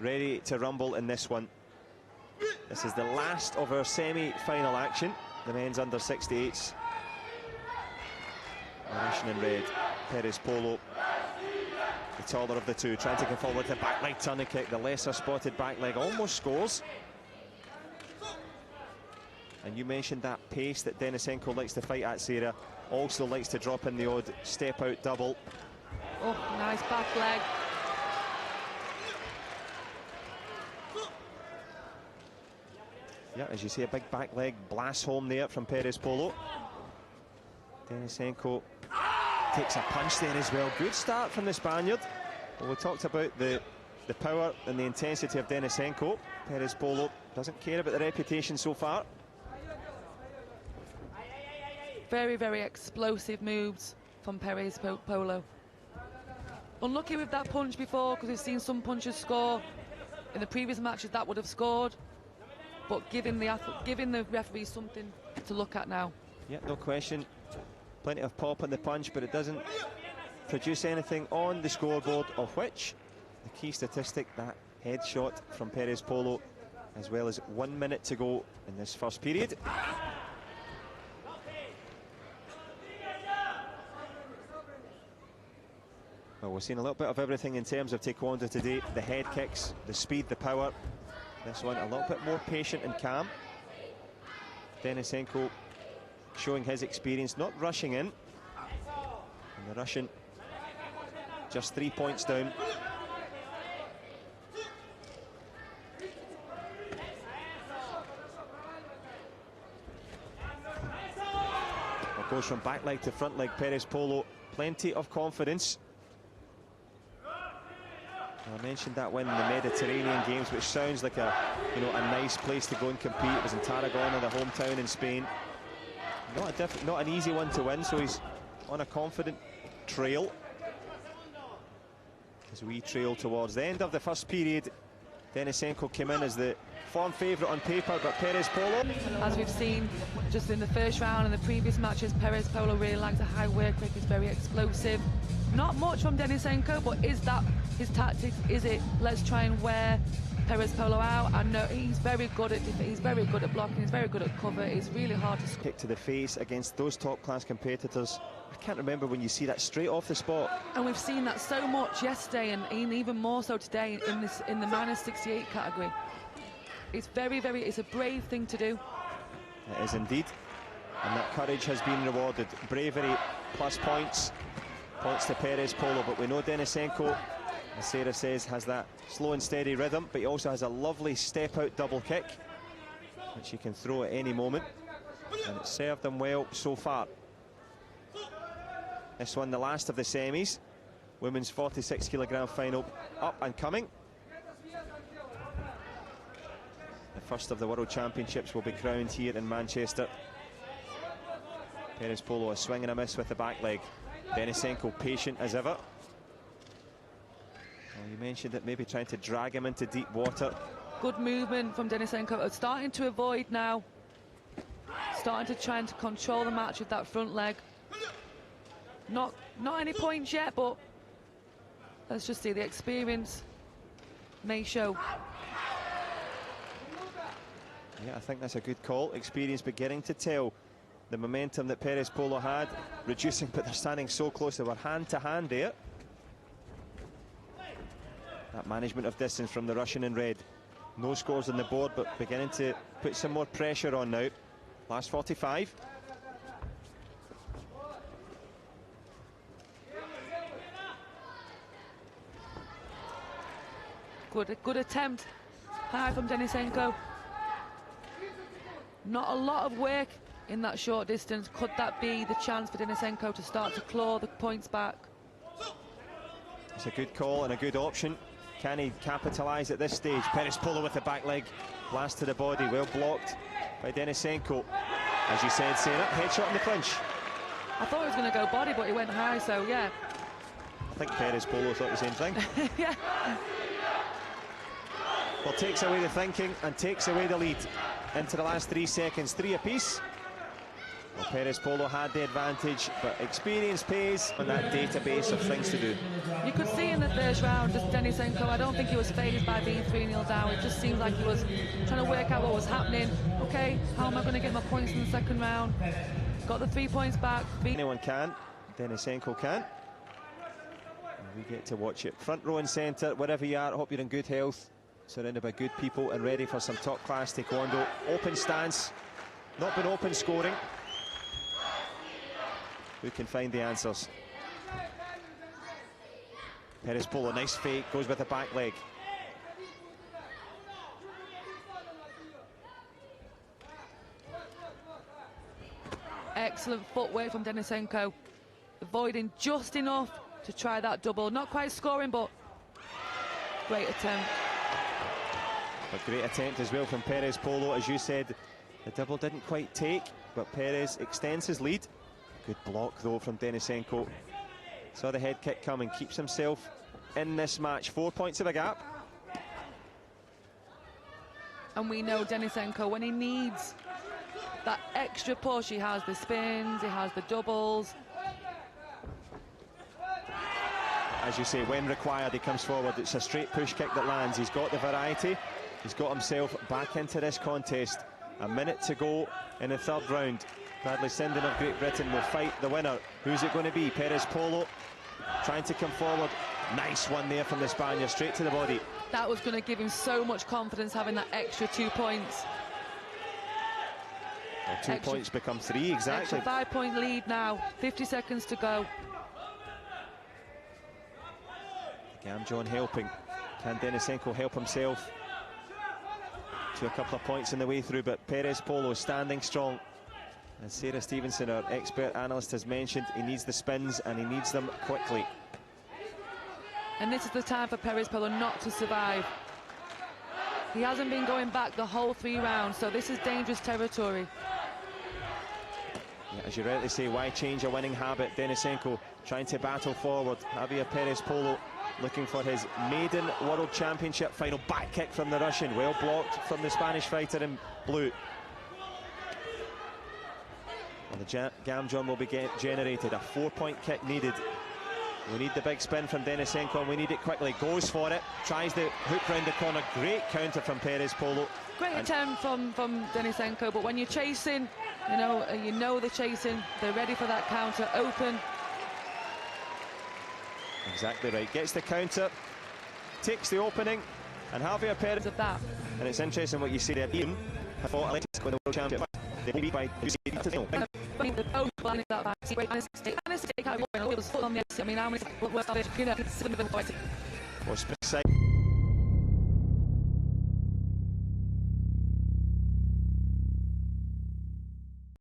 ready to rumble in this one. This is the last of our action. The men's under 68s. Russian in red, Perez Polo, the taller of the two, trying to come forward with the back leg turning kick. The lesser spotted back leg almost scores. And you mentioned that pace that Denisenko likes to fight at, Sarah. Also likes to drop in the odd step out double. Oh, nice back leg. Yeah, as you see, a big back leg blast home there from Perez Polo. Denisenko takes a punch there as well. Good start from the Spaniard. Well, we talked about the power and the intensity of Denisenko. Perez Polo doesn't care about the reputation so far. Very, very explosive moves from Perez Polo. Unlucky with that punch before, because we've seen some punchers score in the previous matches that would have scored. But giving the referee something to look at now. Yeah, no question. Plenty of pop on the punch, but it doesn't produce anything on the scoreboard, of which the key statistic, that headshot from Perez Polo, as well as 1 minute to go in this first period. Well, we've seen a little bit of everything in terms of Taekwondo today. The head kicks, the speed, the power. This one a little bit more patient and calm. Denisenko showing his experience, not rushing in. And the Russian just 3 points down. Well, goes from back leg to front leg, Perez Polo. Plenty of confidence. I mentioned that win in the Mediterranean Games, which sounds like a nice place to go and compete. It was in Tarragona, the hometown in Spain. Not an easy one to win, so he's on a confident trail. As we trail towards the end of the first period, Denisenko came in as the form favourite on paper, but Perez Polo, as we've seen just in the first round and the previous matches, Perez Polo really likes a high work rate. He's very explosive. Not much from Denisenko, but is that his tactics? Is it, let's try and wear Perez Polo out? I know he's very good at blocking, he's very good at cover. It's really hard to score. Kick to the face against those top-class competitors. I can't remember when you see that straight off the spot. And we've seen that so much yesterday, and even more so today in the -68 category. It's it's a brave thing to do. It is indeed, and that courage has been rewarded. Bravery plus points to Perez Polo, but we know Denisenko, as Sarah says, has that slow and steady rhythm, but he also has a lovely step-out double kick, which he can throw at any moment, and it's served him well so far. This one, the last of the semis, women's 46-kilogram final, up and coming. The first of the World Championships will be crowned here in Manchester. Perez Polo a swing and a miss with the back leg. Denisenko patient as ever. Well, you mentioned it, maybe trying to drag him into deep water. Good movement from Denisenko, starting to avoid now. Starting to try and control the match with that front leg. Not any points yet, but let's just see, the experience may show. Yeah, I think that's a good call. Experience beginning to tell. The momentum that Perez Polo had, reducing, but they're standing so close. They were hand to hand there. That management of distance from the Russian in red. No scores on the board, but beginning to put some more pressure on now. Last 45. Good attempt. High from Denisenko. Not a lot of work in that short distance. Could that be the chance for Denisenko to start to claw the points back? It's a good call and a good option. Can he capitalise at this stage? Perez Polo with the back leg. Blast to the body, well blocked by Denisenko. As you said, Sarah, headshot in the clinch. I thought he was going to go body, but he went high, so yeah. I think Perez Polo thought the same thing. Yeah. Well, takes away the thinking and takes away the lead into the last 3 seconds. 3 apiece. Well, Perez Polo had the advantage, but experience pays on that database of things to do. You could see in the first round, just Denisenko, I don't think he was fazed by being 3-0 down. It just seemed like he was trying to work out what was happening. Okay, how am I going to get my points in the second round? Got the 3 points back. Anyone can. Denisenko can. And we get to watch it. Front row and centre, wherever you are, I hope you're in good health, surrounded by good people and ready for some top-class Taekwondo. Open stance, not been open scoring. Who can find the answers? Perez Polo, nice fake, goes with the back leg. Excellent footwork from Denisenko, avoiding just enough to try that double. Not quite scoring, but great attempt. But great attempt as well from Perez Polo. As you said, the double didn't quite take, but Perez extends his lead. Good block though from Denisenko. Saw the head kick coming, keeps himself in this match. 4 points of a gap. And we know Denisenko, when he needs that extra push, he has the spins, he has the doubles. As you say, when required, he comes forward. It's a straight push kick that lands. He's got the variety. He's got himself back into this contest. A minute to go in the third round. Bradley Sinden of Great Britain will fight the winner. Who's it going to be? Perez Polo trying to come forward. Nice one there from the Spaniard, straight to the body. That was going to give him so much confidence, having that extra 2 points. Well, 2 points become 3, exactly. Extra 5-point lead now, 50 seconds to go. Gamjon helping. Can Denisenko help himself to a couple of points in the way through? But Perez Polo standing strong. As Sarah Stevenson, our expert analyst, has mentioned, he needs the spins and he needs them quickly. And this is the time for Perez Polo not to survive. He hasn't been going back the whole 3 rounds, so this is dangerous territory. Yeah, as you rightly say, why change a winning habit? Denisenko trying to battle forward. Javier Perez Polo looking for his maiden World Championship final. Back kick from the Russian, well blocked from the Spanish fighter in blue. Well, the Gamjon will be generated. A 4-point kick needed. We need the big spin from Denisenko, and we need it quickly. Goes for it, tries the hook round the corner. Great counter from Perez Polo. Great attempt from Denisenko, but when you're chasing, you know they're chasing, they're ready for that counter, open. Exactly right. Gets the counter, takes the opening, and Javier Perez of that. And it's interesting what you see there. Ian fought Alexey DENISENKO in the World Championship. They beat by to final. I mean, how many was 7 points.